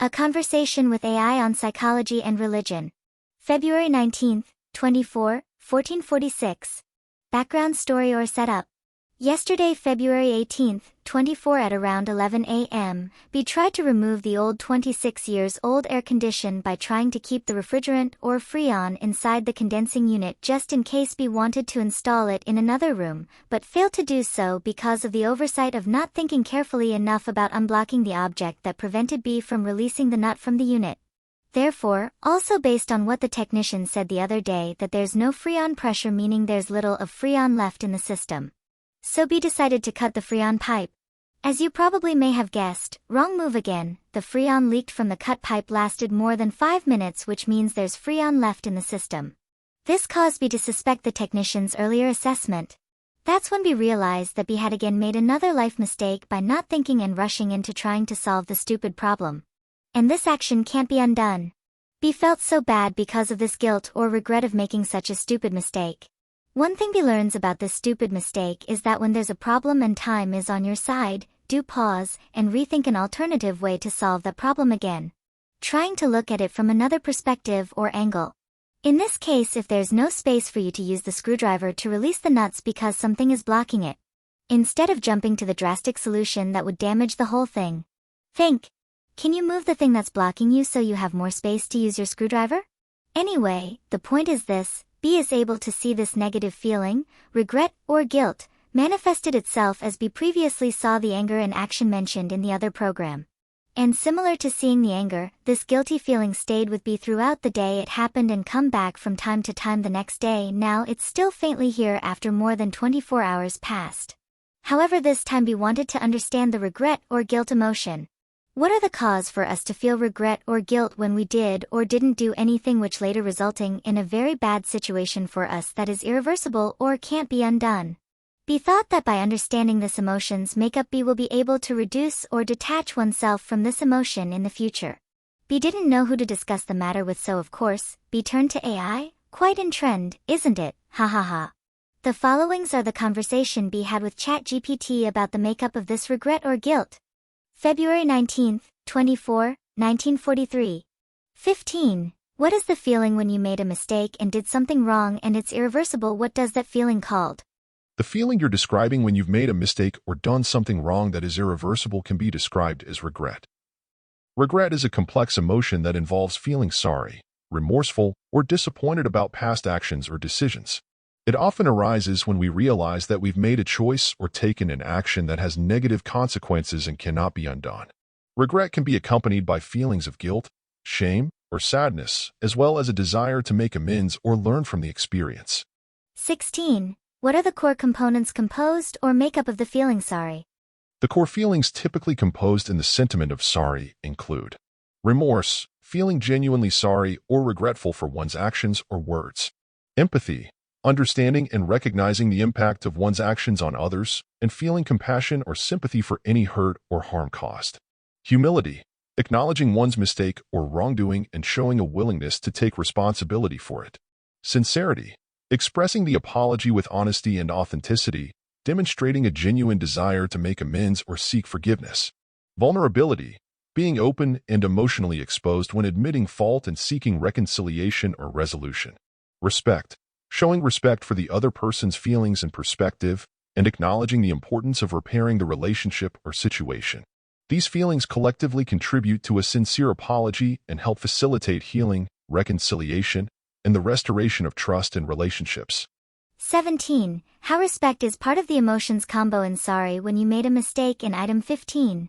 A Conversation with AI on Psychology and Religion. February 19th, 24, 1446. Background story or setup. Yesterday, February 18th, 24 at around 11 a.m., B tried to remove the old 26-years-old air condition by trying to keep the refrigerant or freon inside the condensing unit just in case B wanted to install it in another room, but failed to do so because of the oversight of not thinking carefully enough about unblocking the object that prevented B from releasing the nut from the unit. Therefore, also based on what the technician said the other day that there's no freon pressure, meaning there's little of freon left in the system. So B decided to cut the freon pipe. As you probably may have guessed, wrong move again, the freon leaked from the cut pipe lasted more than 5 minutes, which means there's freon left in the system. This caused B to suspect the technician's earlier assessment. That's when B realized that B had again made another life mistake by not thinking and rushing into trying to solve the stupid problem. And this action can't be undone. B felt so bad because of this guilt or regret of making such a stupid mistake. One thing B learns about this stupid mistake is that when there's a problem and time is on your side, do pause and rethink an alternative way to solve the problem again. Trying to look at it from another perspective or angle. In this case, if there's no space for you to use the screwdriver to release the nuts because something is blocking it, instead of jumping to the drastic solution that would damage the whole thing, think, can you move the thing that's blocking you so you have more space to use your screwdriver? Anyway, the point is this. B is able to see this negative feeling, regret, or guilt, manifested itself as B previously saw the anger and action mentioned in the other program. And similar to seeing the anger, this guilty feeling stayed with B throughout the day it happened and come back from time to time the next day. Now it's still faintly here after more than 24 hours passed. However, this time B wanted to understand the regret or guilt emotion. What are the cause for us to feel regret or guilt when we did or didn't do anything, which later resulting in a very bad situation for us that is irreversible or can't be undone? B thought that by understanding this emotion's makeup, B will be able to reduce or detach oneself from this emotion in the future. B didn't know who to discuss the matter with, so of course, B turned to AI. Quite in trend, isn't it? Ha ha ha. The followings are the conversation B had with ChatGPT about the makeup of this regret or guilt. February 19th, 24, 1943. 15. What is the feeling when you made a mistake and did something wrong and it's irreversible? What does that feeling called? The feeling you're describing when you've made a mistake or done something wrong that is irreversible can be described as regret. Regret is a complex emotion that involves feeling sorry, remorseful, or disappointed about past actions or decisions. It often arises when we realize that we've made a choice or taken an action that has negative consequences and cannot be undone. Regret can be accompanied by feelings of guilt, shame, or sadness, as well as a desire to make amends or learn from the experience. 16. What are the core components composed or makeup of the feeling sorry? The core feelings typically composed in the sentiment of sorry include remorse, feeling genuinely sorry or regretful for one's actions or words; empathy, understanding and recognizing the impact of one's actions on others, and feeling compassion or sympathy for any hurt or harm caused; humility, acknowledging one's mistake or wrongdoing and showing a willingness to take responsibility for it; sincerity, expressing the apology with honesty and authenticity, demonstrating a genuine desire to make amends or seek forgiveness; vulnerability, being open and emotionally exposed when admitting fault and seeking reconciliation or resolution; respect, showing respect for the other person's feelings and perspective, and acknowledging the importance of repairing the relationship or situation. These feelings collectively contribute to a sincere apology and help facilitate healing, reconciliation, and the restoration of trust in relationships. 17. How respect is part of the emotions combo in sorry when you made a mistake in item 15.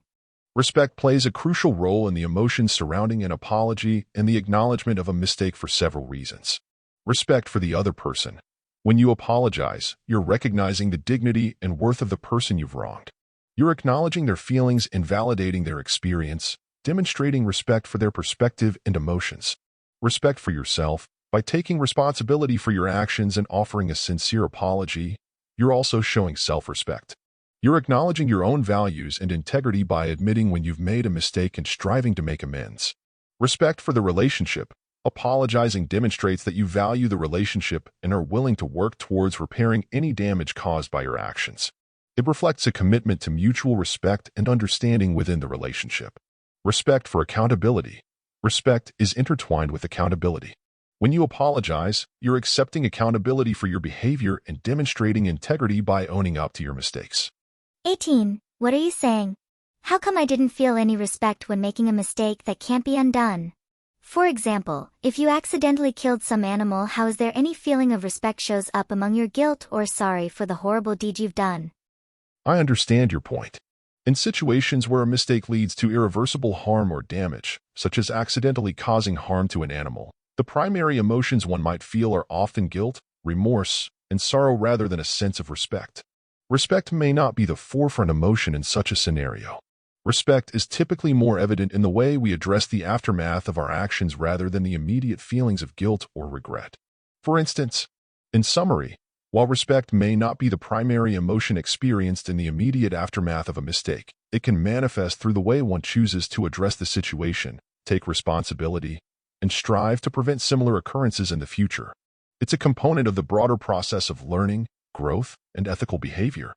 Respect plays a crucial role in the emotions surrounding an apology and the acknowledgement of a mistake for several reasons. Respect for the other person. When you apologize, you're recognizing the dignity and worth of the person you've wronged. You're acknowledging their feelings and validating their experience, demonstrating respect for their perspective and emotions. Respect for yourself. By taking responsibility for your actions and offering a sincere apology, you're also showing self-respect. You're acknowledging your own values and integrity by admitting when you've made a mistake and striving to make amends. Respect for the relationship. Apologizing demonstrates that you value the relationship and are willing to work towards repairing any damage caused by your actions. It reflects a commitment to mutual respect and understanding within the relationship. Respect for accountability. Respect is intertwined with accountability. When you apologize, you're accepting accountability for your behavior and demonstrating integrity by owning up to your mistakes. 18. What are you saying? How come I didn't feel any respect when making a mistake that can't be undone? For example, if you accidentally killed some animal, how is there any feeling of respect shows up among your guilt or sorry for the horrible deed you've done? I understand your point. In situations where a mistake leads to irreversible harm or damage, such as accidentally causing harm to an animal, the primary emotions one might feel are often guilt, remorse, and sorrow rather than a sense of respect. Respect may not be the forefront emotion in such a scenario. Respect is typically more evident in the way we address the aftermath of our actions rather than the immediate feelings of guilt or regret. For instance, in summary, while respect may not be the primary emotion experienced in the immediate aftermath of a mistake, it can manifest through the way one chooses to address the situation, take responsibility, and strive to prevent similar occurrences in the future. It's a component of the broader process of learning, growth, and ethical behavior.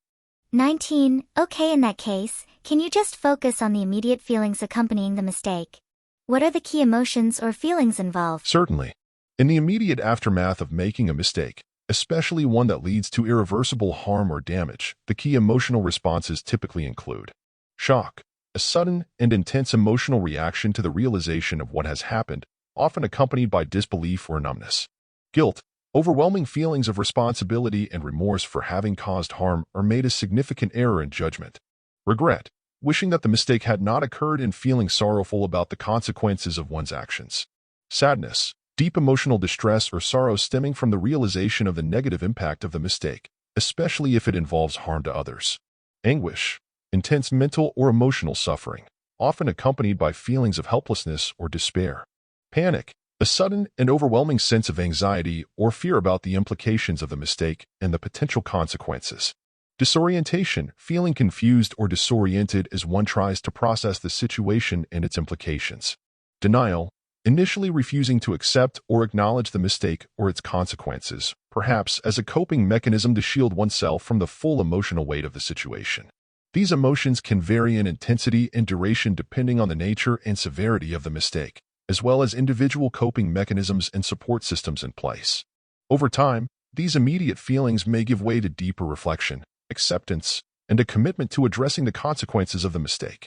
19. Okay, in that case, can you just focus on the immediate feelings accompanying the mistake? What are the key emotions or feelings involved? Certainly. In the immediate aftermath of making a mistake, especially one that leads to irreversible harm or damage, the key emotional responses typically include shock, a sudden and intense emotional reaction to the realization of what has happened, often accompanied by disbelief or numbness. Guilt, overwhelming feelings of responsibility and remorse for having caused harm or made a significant error in judgment. Regret, wishing that the mistake had not occurred and feeling sorrowful about the consequences of one's actions. Sadness, deep emotional distress or sorrow stemming from the realization of the negative impact of the mistake, especially if it involves harm to others. Anguish, intense mental or emotional suffering, often accompanied by feelings of helplessness or despair. Panic, a sudden and overwhelming sense of anxiety or fear about the implications of the mistake and the potential consequences. Disorientation, feeling confused or disoriented as one tries to process the situation and its implications. Denial, initially refusing to accept or acknowledge the mistake or its consequences, perhaps as a coping mechanism to shield oneself from the full emotional weight of the situation. These emotions can vary in intensity and duration depending on the nature and severity of the mistake, as well as individual coping mechanisms and support systems in place. Over time, these immediate feelings may give way to deeper reflection, acceptance, and a commitment to addressing the consequences of the mistake.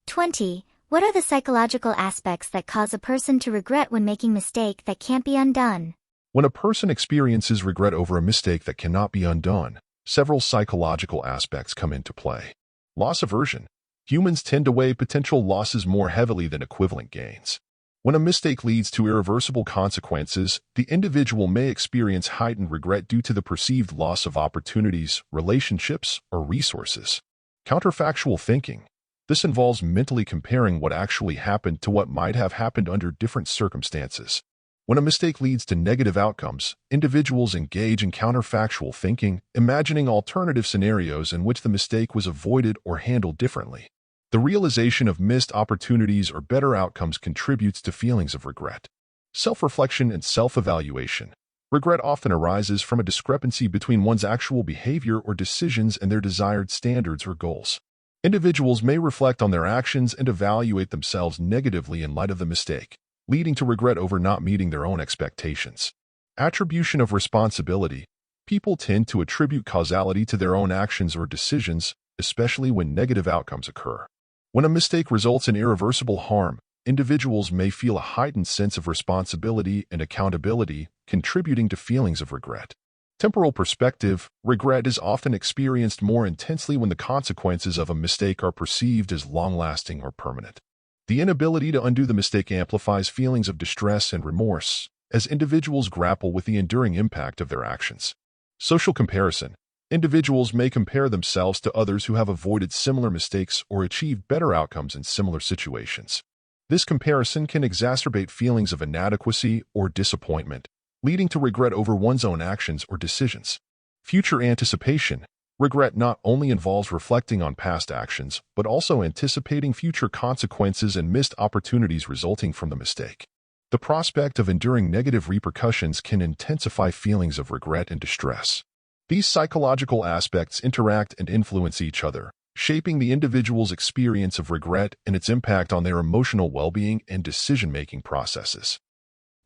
20. What are the psychological aspects that cause a person to regret when making a mistake that can't be undone? When a person experiences regret over a mistake that cannot be undone, several psychological aspects come into play. Loss aversion. Humans tend to weigh potential losses more heavily than equivalent gains. When a mistake leads to irreversible consequences, the individual may experience heightened regret due to the perceived loss of opportunities, relationships, or resources. Counterfactual thinking. This involves mentally comparing what actually happened to what might have happened under different circumstances. When a mistake leads to negative outcomes, individuals engage in counterfactual thinking, imagining alternative scenarios in which the mistake was avoided or handled differently. The realization of missed opportunities or better outcomes contributes to feelings of regret. Self-reflection and self-evaluation. Regret often arises from a discrepancy between one's actual behavior or decisions and their desired standards or goals. Individuals may reflect on their actions and evaluate themselves negatively in light of the mistake, leading to regret over not meeting their own expectations. Attribution of responsibility. People tend to attribute causality to their own actions or decisions, especially when negative outcomes occur. When a mistake results in irreversible harm, individuals may feel a heightened sense of responsibility and accountability, contributing to feelings of regret. Temporal perspective. Regret is often experienced more intensely when the consequences of a mistake are perceived as long-lasting or permanent. The inability to undo the mistake amplifies feelings of distress and remorse, as individuals grapple with the enduring impact of their actions. Social comparison. Individuals may compare themselves to others who have avoided similar mistakes or achieved better outcomes in similar situations. This comparison can exacerbate feelings of inadequacy or disappointment, leading to regret over one's own actions or decisions. Future anticipation. Regret not only involves reflecting on past actions, but also anticipating future consequences and missed opportunities resulting from the mistake. The prospect of enduring negative repercussions can intensify feelings of regret and distress. These psychological aspects interact and influence each other, shaping the individual's experience of regret and its impact on their emotional well-being and decision-making processes.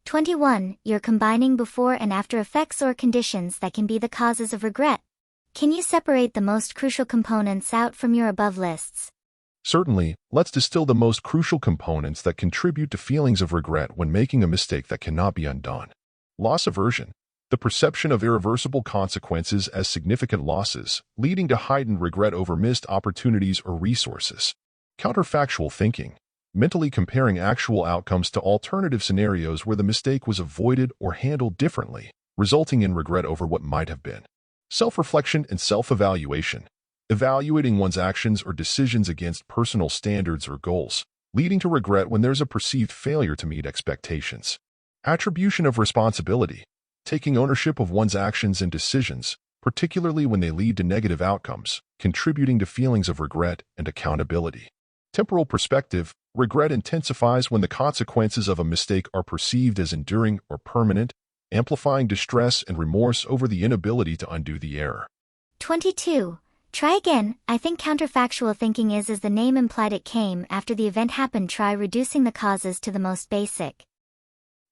21. You're combining before and after effects or conditions that can be the causes of regret. Can you separate the most crucial components out from your above lists? Certainly, let's distill the most crucial components that contribute to feelings of regret when making a mistake that cannot be undone. Loss aversion, the perception of irreversible consequences as significant losses, leading to heightened regret over missed opportunities or resources. Counterfactual thinking, mentally comparing actual outcomes to alternative scenarios where the mistake was avoided or handled differently, resulting in regret over what might have been. Self-reflection and self-evaluation, evaluating one's actions or decisions against personal standards or goals, leading to regret when there's a perceived failure to meet expectations. Attribution of responsibility, taking ownership of one's actions and decisions, particularly when they lead to negative outcomes, contributing to feelings of regret and accountability. Temporal perspective, regret intensifies when the consequences of a mistake are perceived as enduring or permanent, amplifying distress and remorse over the inability to undo the error. 22. Try again. I think counterfactual thinking is as the name implied it came after the event happened. Try reducing the causes to the most basic.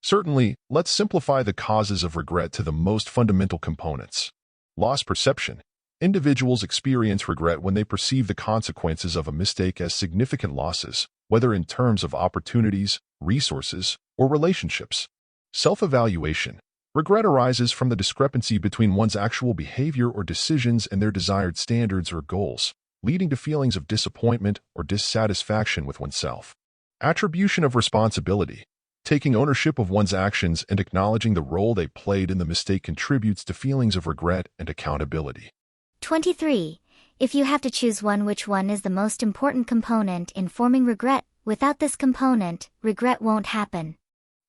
Certainly, let's simplify the causes of regret to the most fundamental components. Loss perception. Individuals experience regret when they perceive the consequences of a mistake as significant losses, whether in terms of opportunities, resources, or relationships. Self-evaluation. Regret arises from the discrepancy between one's actual behavior or decisions and their desired standards or goals, leading to feelings of disappointment or dissatisfaction with oneself. Attribution of responsibility. Taking ownership of one's actions and acknowledging the role they played in the mistake contributes to feelings of regret and accountability. 23. If you have to choose one, which one is the most important component in forming regret? Without this component, regret won't happen.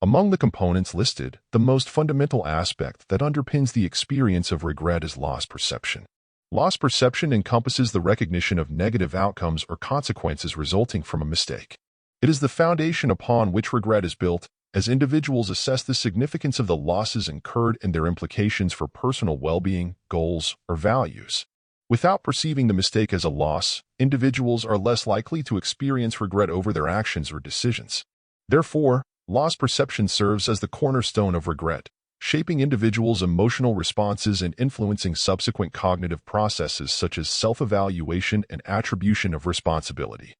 Among the components listed, the most fundamental aspect that underpins the experience of regret is loss perception. Loss perception encompasses the recognition of negative outcomes or consequences resulting from a mistake. It is the foundation upon which regret is built, as individuals assess the significance of the losses incurred and their implications for personal well-being, goals, or values. Without perceiving the mistake as a loss, individuals are less likely to experience regret over their actions or decisions. Therefore, loss perception serves as the cornerstone of regret, shaping individuals' emotional responses and influencing subsequent cognitive processes such as self-evaluation and attribution of responsibility.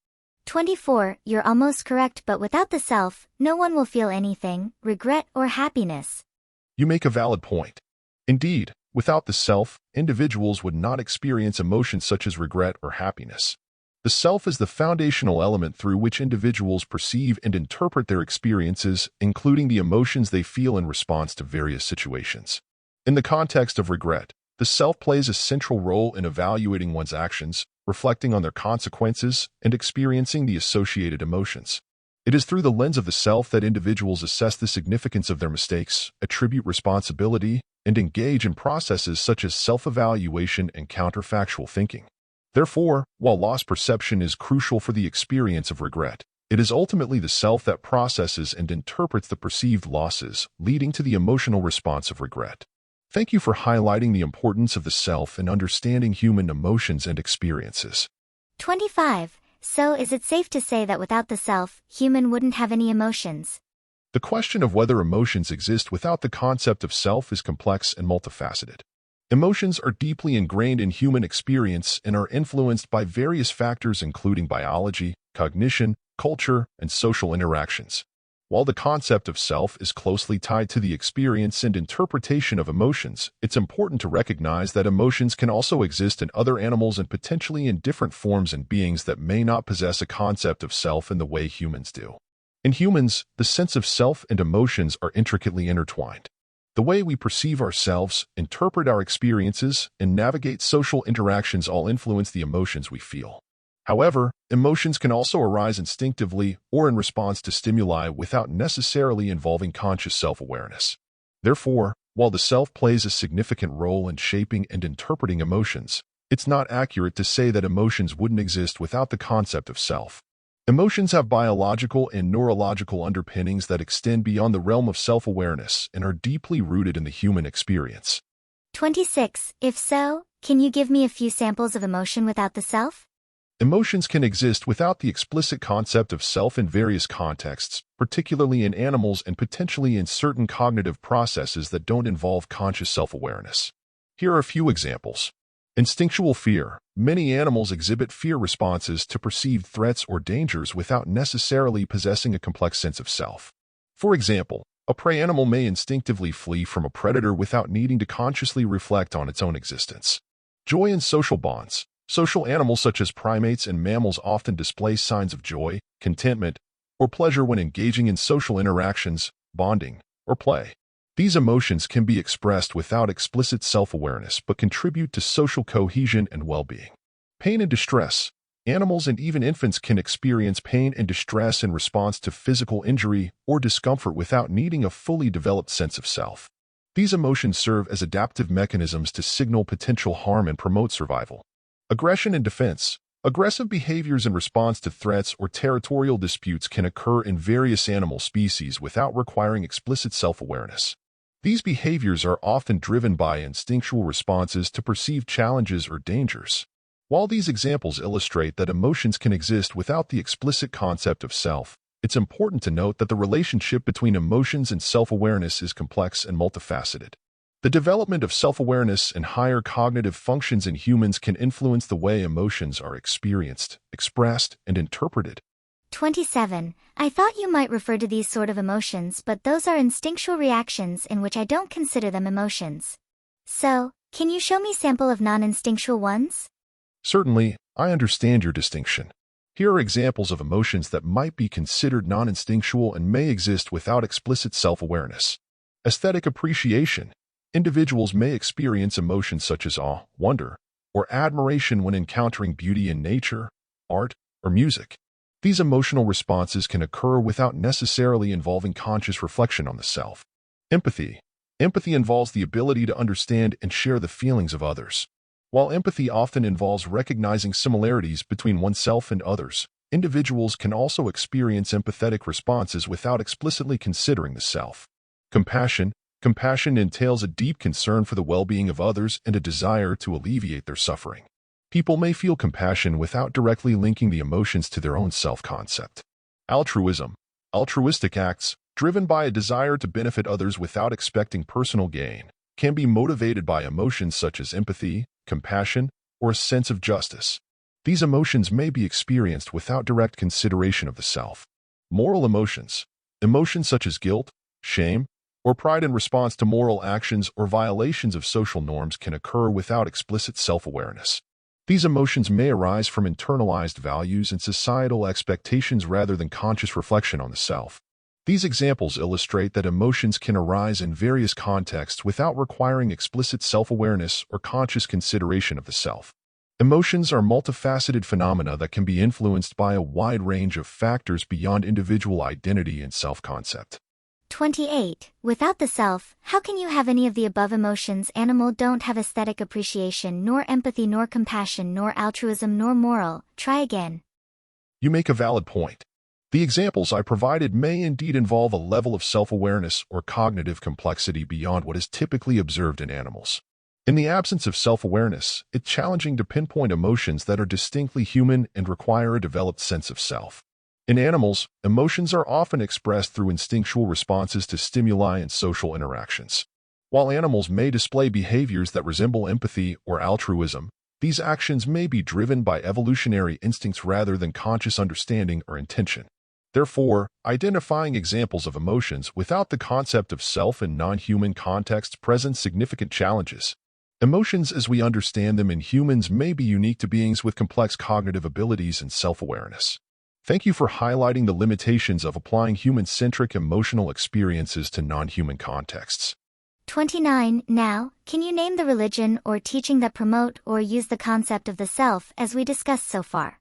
24. You're almost correct, but without the self, no one will feel anything, regret or happiness. You make a valid point. Indeed, without the self, individuals would not experience emotions such as regret or happiness. The self is the foundational element through which individuals perceive and interpret their experiences, including the emotions they feel in response to various situations. In the context of regret, the self plays a central role in evaluating one's actions, reflecting on their consequences, and experiencing the associated emotions. It is through the lens of the self that individuals assess the significance of their mistakes, attribute responsibility, and engage in processes such as self-evaluation and counterfactual thinking. Therefore, while loss perception is crucial for the experience of regret, it is ultimately the self that processes and interprets the perceived losses, leading to the emotional response of regret. Thank you for highlighting the importance of the self in understanding human emotions and experiences. 25. So is it safe to say that without the self, human wouldn't have any emotions? The question of whether emotions exist without the concept of self is complex and multifaceted. Emotions are deeply ingrained in human experience and are influenced by various factors including biology, cognition, culture, and social interactions. While the concept of self is closely tied to the experience and interpretation of emotions, it's important to recognize that emotions can also exist in other animals and potentially in different forms and beings that may not possess a concept of self in the way humans do. In humans, the sense of self and emotions are intricately intertwined. The way we perceive ourselves, interpret our experiences, and navigate social interactions all influence the emotions we feel. However, emotions can also arise instinctively or in response to stimuli without necessarily involving conscious self-awareness. Therefore, while the self plays a significant role in shaping and interpreting emotions, it's not accurate to say that emotions wouldn't exist without the concept of self. Emotions have biological and neurological underpinnings that extend beyond the realm of self-awareness and are deeply rooted in the human experience. 26. If so, can you give me a few samples of emotion without the self? Emotions can exist without the explicit concept of self in various contexts, particularly in animals and potentially in certain cognitive processes that don't involve conscious self-awareness. Here are a few examples. Instinctual fear. Many animals exhibit fear responses to perceived threats or dangers without necessarily possessing a complex sense of self. For example, a prey animal may instinctively flee from a predator without needing to consciously reflect on its own existence. Joy in social bonds. Social animals such as primates and mammals often display signs of joy, contentment, or pleasure when engaging in social interactions, bonding, or play. These emotions can be expressed without explicit self-awareness but contribute to social cohesion and well-being. Pain and distress. Animals and even infants can experience pain and distress in response to physical injury or discomfort without needing a fully developed sense of self. These emotions serve as adaptive mechanisms to signal potential harm and promote survival. Aggression and defense. Aggressive behaviors in response to threats or territorial disputes can occur in various animal species without requiring explicit self-awareness. These behaviors are often driven by instinctual responses to perceived challenges or dangers. While these examples illustrate that emotions can exist without the explicit concept of self, it's important to note that the relationship between emotions and self-awareness is complex and multifaceted. The development of self-awareness and higher cognitive functions in humans can influence the way emotions are experienced, expressed, and interpreted. 27. I thought you might refer to these sort of emotions, but those are instinctual reactions in which I don't consider them emotions. So, can you show me sample of non-instinctual ones? Certainly, I understand your distinction. Here are examples of emotions that might be considered non-instinctual and may exist without explicit self-awareness. Aesthetic appreciation. Individuals may experience emotions such as awe, wonder, or admiration when encountering beauty in nature, art, or music. These emotional responses can occur without necessarily involving conscious reflection on the self. Empathy. Empathy involves the ability to understand and share the feelings of others. While empathy often involves recognizing similarities between oneself and others, individuals can also experience empathetic responses without explicitly considering the self. Compassion. Compassion entails a deep concern for the well-being of others and a desire to alleviate their suffering. People may feel compassion without directly linking the emotions to their own self-concept. Altruism. Altruistic acts, driven by a desire to benefit others without expecting personal gain, can be motivated by emotions such as empathy, compassion, or a sense of justice. These emotions may be experienced without direct consideration of the self. Moral emotions. Emotions such as guilt, shame, or pride in response to moral actions or violations of social norms can occur without explicit self-awareness. These emotions may arise from internalized values and societal expectations rather than conscious reflection on the self. These examples illustrate that emotions can arise in various contexts without requiring explicit self-awareness or conscious consideration of the self. Emotions are multifaceted phenomena that can be influenced by a wide range of factors beyond individual identity and self-concept. 28. Without the self, how can you have any of the above emotions? Animal don't have aesthetic appreciation, nor empathy, nor compassion, nor altruism, nor moral. Try again. You make a valid point. The examples I provided may indeed involve a level of self-awareness or cognitive complexity beyond what is typically observed in animals. In the absence of self-awareness, it's challenging to pinpoint emotions that are distinctly human and require a developed sense of self. In animals, emotions are often expressed through instinctual responses to stimuli and social interactions. While animals may display behaviors that resemble empathy or altruism, these actions may be driven by evolutionary instincts rather than conscious understanding or intention. Therefore, identifying examples of emotions without the concept of self in non-human contexts presents significant challenges. Emotions as we understand them in humans may be unique to beings with complex cognitive abilities and self-awareness. Thank you for highlighting the limitations of applying human-centric emotional experiences to non-human contexts. 29. Now, can you name the religion or teaching that promote or use the concept of the self as we discussed so far?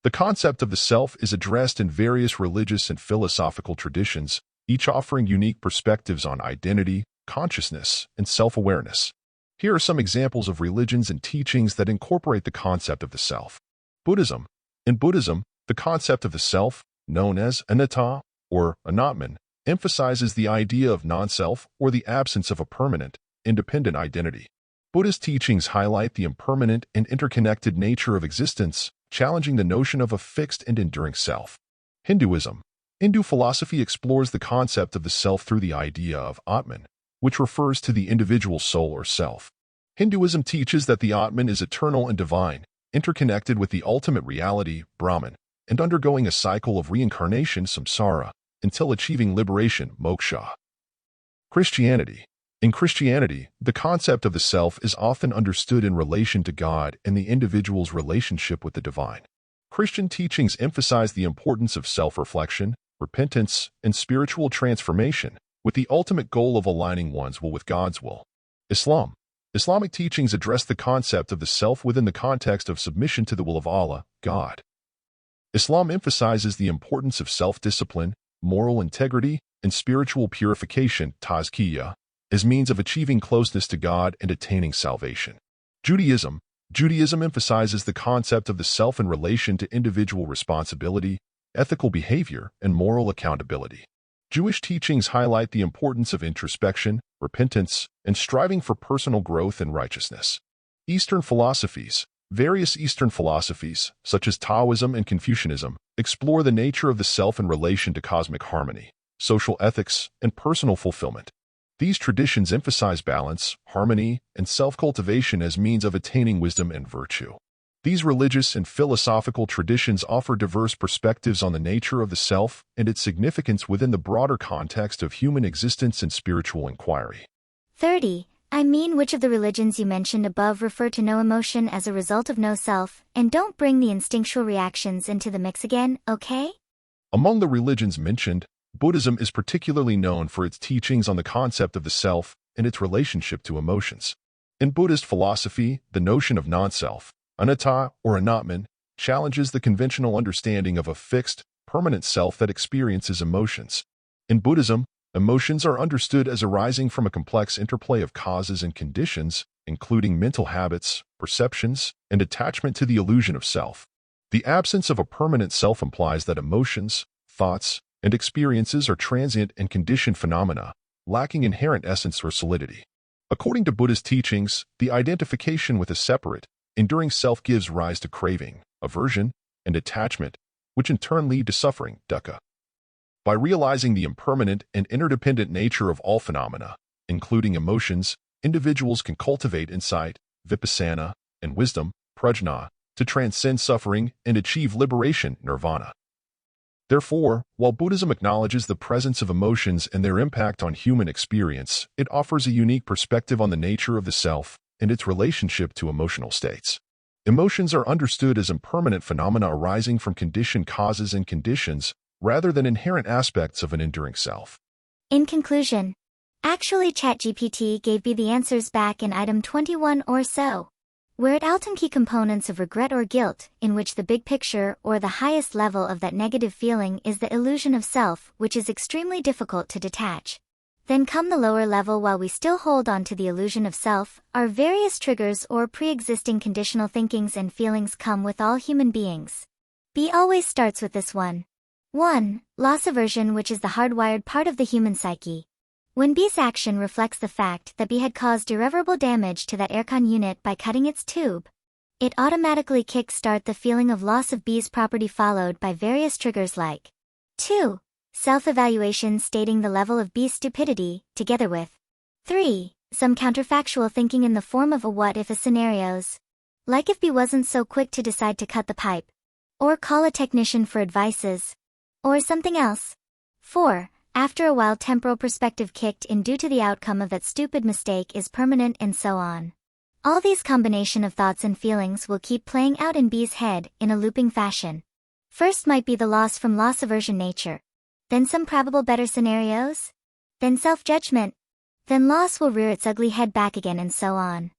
The concept of the self is addressed in various religious and philosophical traditions, each offering unique perspectives on identity, consciousness, and self-awareness. Here are some examples of religions and teachings that incorporate the concept of the self. Buddhism. In Buddhism, the concept of the self, known as anatta or anatman, emphasizes the idea of non-self or the absence of a permanent, independent identity. Buddhist teachings highlight the impermanent and interconnected nature of existence, challenging the notion of a fixed and enduring self. Hinduism. Hindu philosophy explores the concept of the self through the idea of Atman, which refers to the individual soul or self. Hinduism teaches that the Atman is eternal and divine, interconnected with the ultimate reality, Brahman, and undergoing a cycle of reincarnation, samsara, until achieving liberation, moksha. Christianity. In Christianity, the concept of the self is often understood in relation to God and the individual's relationship with the divine. Christian teachings emphasize the importance of self-reflection, repentance, and spiritual transformation, with the ultimate goal of aligning one's will with God's will. Islam. Islamic teachings address the concept of the self within the context of submission to the will of Allah, God. Islam emphasizes the importance of self-discipline, moral integrity, and spiritual purification, tazkiyah, as means of achieving closeness to God and attaining salvation. Judaism. Judaism emphasizes the concept of the self in relation to individual responsibility, ethical behavior, and moral accountability. Jewish teachings highlight the importance of introspection, repentance, and striving for personal growth and righteousness. Eastern philosophies. Various Eastern philosophies, such as Taoism and Confucianism, explore the nature of the self in relation to cosmic harmony, social ethics, and personal fulfillment. These traditions emphasize balance, harmony, and self-cultivation as means of attaining wisdom and virtue. These religious and philosophical traditions offer diverse perspectives on the nature of the self and its significance within the broader context of human existence and spiritual inquiry. 30. Which of the religions you mentioned above refer to no emotion as a result of no self, and don't bring the instinctual reactions into the mix again, okay? Among the religions mentioned, Buddhism is particularly known for its teachings on the concept of the self and its relationship to emotions. In Buddhist philosophy, the notion of non-self, anatta or anatman, challenges the conventional understanding of a fixed, permanent self that experiences emotions. In Buddhism, emotions are understood as arising from a complex interplay of causes and conditions, including mental habits, perceptions, and attachment to the illusion of self. The absence of a permanent self implies that emotions, thoughts, and experiences are transient and conditioned phenomena, lacking inherent essence or solidity. According to Buddhist teachings, the identification with a separate, enduring self gives rise to craving, aversion, and attachment, which in turn lead to suffering, dukkha. By realizing the impermanent and interdependent nature of all phenomena, including emotions, individuals can cultivate insight, vipassana, and wisdom, prajna, to transcend suffering and achieve liberation, nirvana. Therefore, while Buddhism acknowledges the presence of emotions and their impact on human experience, it offers a unique perspective on the nature of the self and its relationship to emotional states. Emotions are understood as impermanent phenomena arising from conditioned causes and conditions, rather than inherent aspects of an enduring self. In conclusion, actually ChatGPT gave me the answers back in item 21 or so. We're at Alton key components of regret or guilt, in which the big picture or the highest level of that negative feeling is the illusion of self, which is extremely difficult to detach. Then come the lower level. While we still hold on to the illusion of self, our various triggers or pre-existing conditional thinkings and feelings come with all human beings. B always starts with this one. 1. Loss aversion, which is the hardwired part of the human psyche. When B's action reflects the fact that B had caused irreparable damage to that aircon unit by cutting its tube, it automatically kick-start the feeling of loss of B's property, followed by various triggers like 2. Self-evaluation stating the level of B's stupidity, together with 3. Some counterfactual thinking in the form of a what-if scenarios. Like if B wasn't so quick to decide to cut the pipe, or call a technician for advices, or something else. 4. After a while temporal perspective kicked in due to the outcome of that stupid mistake is permanent, and so on. All these combination of thoughts and feelings will keep playing out in B's head in a looping fashion. First might be the loss from loss aversion nature. Then some probable better scenarios. Then self-judgment. Then loss will rear its ugly head back again, and so on.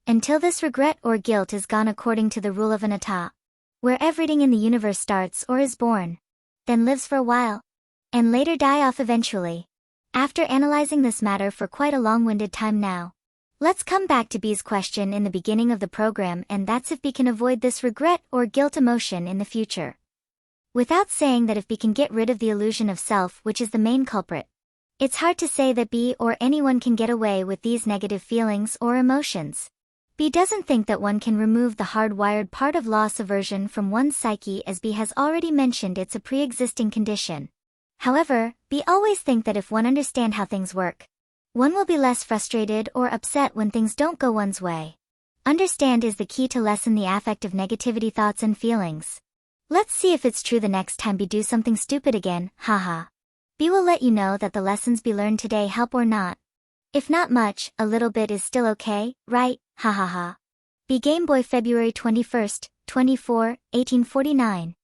Until this regret or guilt is gone according to the rule of anatta, where everything in the universe starts or is born, then lives for a while, and later die off eventually. After analyzing this matter for quite a long-winded time now, let's come back to B's question in the beginning of the program, and that's if B can avoid this regret or guilt emotion in the future. Without saying that if B can get rid of the illusion of self, which is the main culprit, it's hard to say that B or anyone can get away with these negative feelings or emotions. B doesn't think that one can remove the hardwired part of loss aversion from one's psyche, as B has already mentioned it's a pre-existing condition. However, B always think that if one understand how things work, one will be less frustrated or upset when things don't go one's way. Understand is the key to lessen the affect of negativity thoughts and feelings. Let's see if it's true the next time B do something stupid again, haha. B will let you know that the lessons B learned today help or not. If not much, a little bit is still okay, right? Ha ha ha. B Game Boy February 21st, 24, 1849.